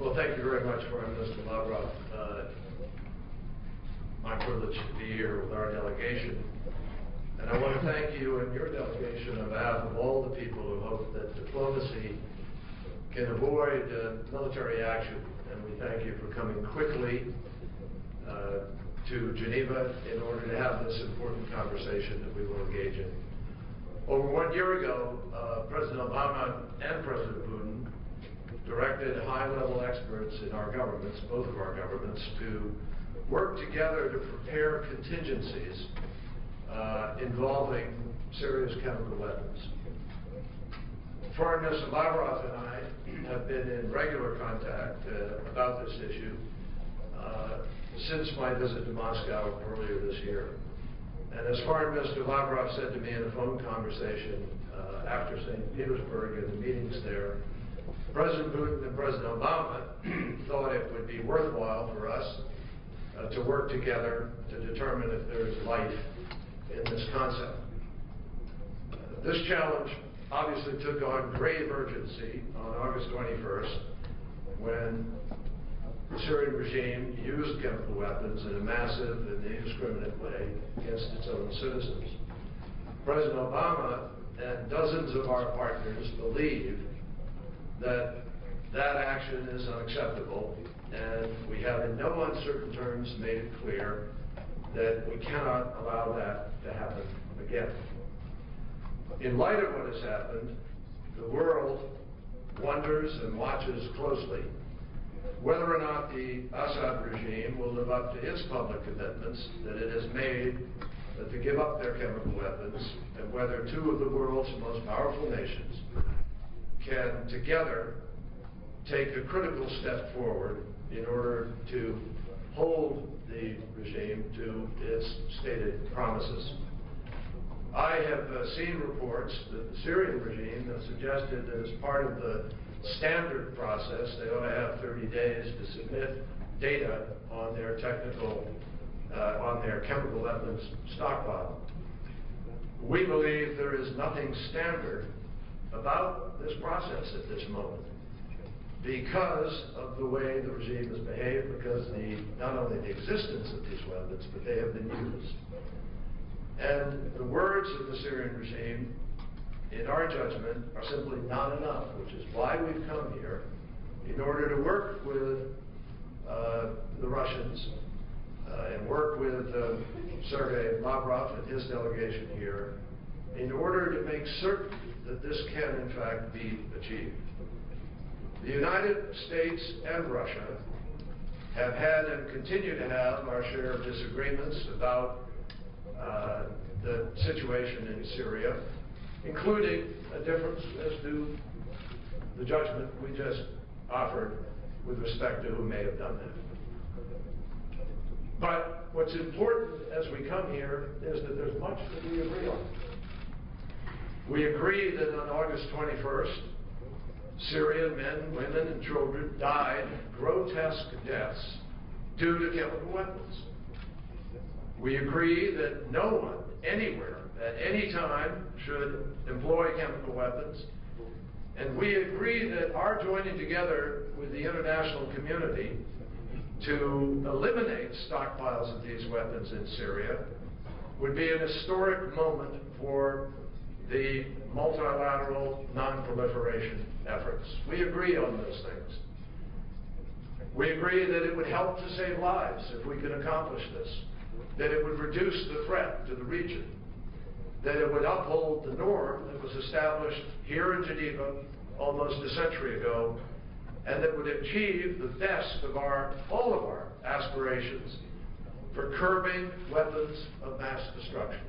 Well, thank you very much, Foreign Minister Lavrov. My privilege to be here with our delegation. And I want to thank you and your delegation on behalf of all the people who hope that diplomacy can avoid military action. And we thank you for coming quickly to Geneva in order to have this important conversation that we will engage in. Over 1 year ago, President Obama and President Putin directed high-level experts in our governments, both of our governments, to work together to prepare contingencies involving serious chemical weapons. Foreign Minister Lavrov and I have been in regular contact about this issue since my visit to Moscow earlier this year. And as Foreign Minister Lavrov said to me in a phone conversation after St. Petersburg and the meetings there, President Putin and President Obama thought it would be worthwhile for us to work together to determine if there is life in this concept. This challenge obviously took on grave urgency on August 21st when the Syrian regime used chemical weapons in a massive and indiscriminate way against its own citizens. President Obama and dozens of our partners believe that that action is unacceptable, and we have in no uncertain terms made it clear that we cannot allow that to happen again. In light of what has happened, the world wonders and watches closely whether or not the Assad regime will live up to its public commitments that it has made to give up their chemical weapons, and whether two of the world's most powerful nations can together take a critical step forward in order to hold the regime to its stated promises. I have seen reports that the Syrian regime has suggested that as part of the standard process, they ought to have 30 days to submit data on their chemical weapons stockpile. We believe there is nothing standard about this process at this moment because of the way the regime has behaved, because not only the existence of these weapons, but they have been used. And the words of the Syrian regime, in our judgment, are simply not enough, which is why we've come here, in order to work with the Russians and work with Sergey Lavrov and his delegation here, in order to make certain that this can, in fact, be achieved. The United States and Russia have had and continue to have our share of disagreements about the situation in Syria, including a difference as to the judgment we just offered with respect to who may have done that. But what's important as we come here is that there's much that we agree on. We agree that on August 21st, Syrian men, women, and children died grotesque deaths due to chemical weapons. We agree that no one, anywhere, at any time, should employ chemical weapons. And we agree that our joining together with the international community to eliminate stockpiles of these weapons in Syria would be an historic moment for the multilateral non-proliferation efforts. We agree on those things. We agree that it would help to save lives if we could accomplish this, that it would reduce the threat to the region, that it would uphold the norm that was established here in Geneva almost a century ago, and that would achieve the best of all of our aspirations for curbing weapons of mass destruction.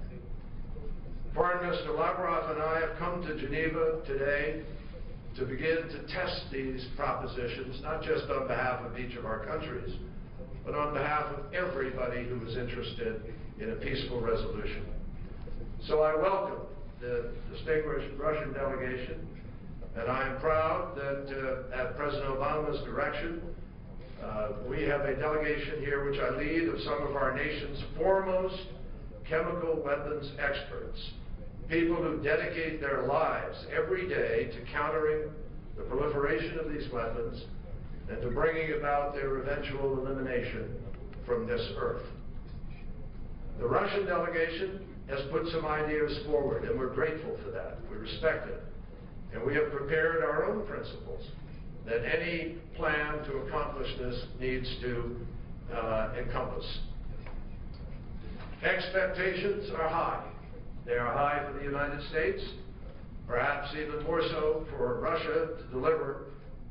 Foreign Minister Lavrov and I have come to Geneva today to begin to test these propositions, not just on behalf of each of our countries, but on behalf of everybody who is interested in a peaceful resolution. So I welcome the distinguished Russian delegation, and I am proud that at President Obama's direction, we have a delegation here which I lead of some of our nation's foremost chemical weapons experts, people who dedicate their lives every day to countering the proliferation of these weapons and to bringing about their eventual elimination from this earth. The Russian delegation has put some ideas forward, and we're grateful for that. We respect it. And we have prepared our own principles that any plan to accomplish this needs to encompass. Expectations are high. They are high for the United States, perhaps even more so for Russia to deliver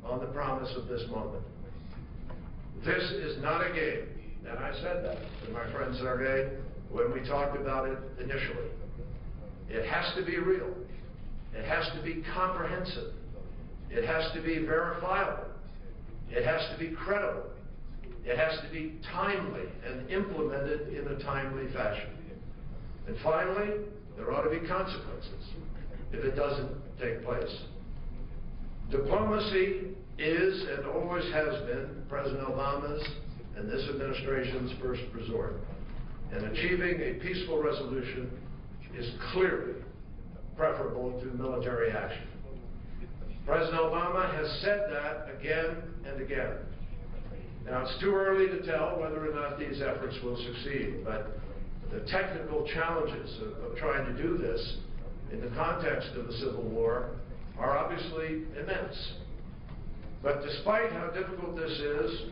on the promise of this moment. This is not a game, and I said that to my friend Sergey when we talked about it initially. It has to be real. It has to be comprehensive. It has to be verifiable. It has to be credible. It has to be timely and implemented in a timely fashion. And finally, there ought to be consequences if it doesn't take place. Diplomacy is and always has been President Obama's and this administration's first resort. And achieving a peaceful resolution is clearly preferable to military action. President Obama has said that again and again. Now, it's too early to tell whether or not these efforts will succeed, but the technical challenges of trying to do this in the context of a civil war are obviously immense. But despite how difficult this is,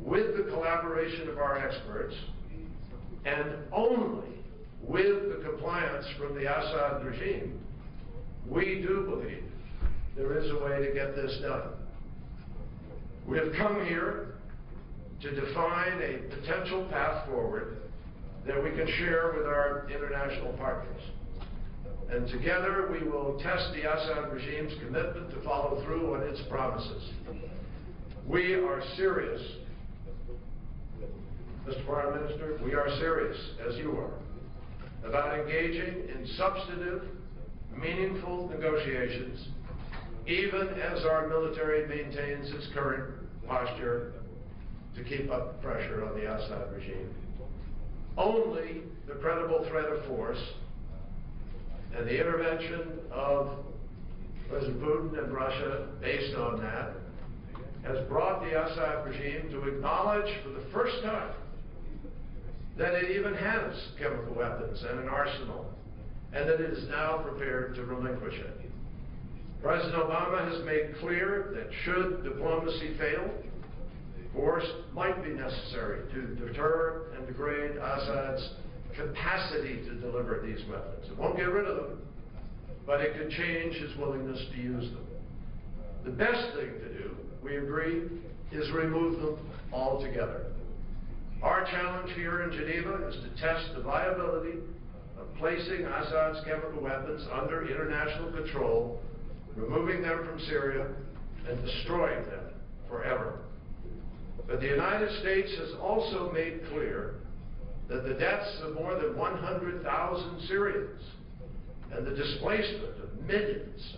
with the collaboration of our experts, and only with the compliance from the Assad regime, we do believe there is a way to get this done. We have come here to define a potential path forward that we can share with our international partners. And together we will test the Assad regime's commitment to follow through on its promises. We are serious, Mr. Foreign Minister, we are serious, as you are, about engaging in substantive, meaningful negotiations, even as our military maintains its current posture to keep up pressure on the Assad regime. Only the credible threat of force and the intervention of President Putin and Russia based on that has brought the Assad regime to acknowledge for the first time that it even has chemical weapons and an arsenal, and that it is now prepared to relinquish it. President Obama has made clear that should diplomacy fail, force might be necessary to deter and degrade Assad's capacity to deliver these weapons. It won't get rid of them, but it could change his willingness to use them. The best thing to do, we agree, is remove them altogether. Our challenge here in Geneva is to test the viability of placing Assad's chemical weapons under international control, removing them from Syria, and destroying them forever. But the United States has also made clear that the deaths of more than 100,000 Syrians and the displacement of millions,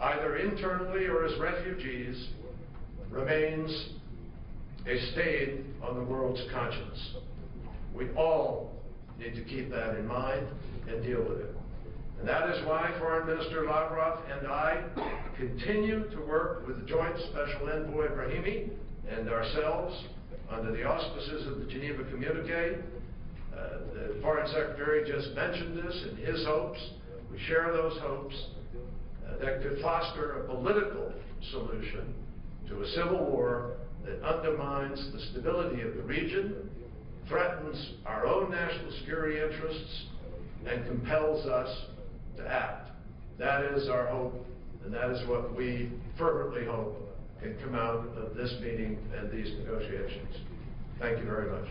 either internally or as refugees, remains a stain on the world's conscience. We all need to keep that in mind and deal with it. And that is why Foreign Minister Lavrov and I continue to work with the Joint Special Envoy Brahimi and ourselves under the auspices of the Geneva Communique. The Foreign Secretary just mentioned this in his hopes. We share those hopes that could foster a political solution to a civil war that undermines the stability of the region, threatens our own national security interests, and compels us to act. That is our hope, and that is what we fervently hope can come out of this meeting and these negotiations. Thank you very much.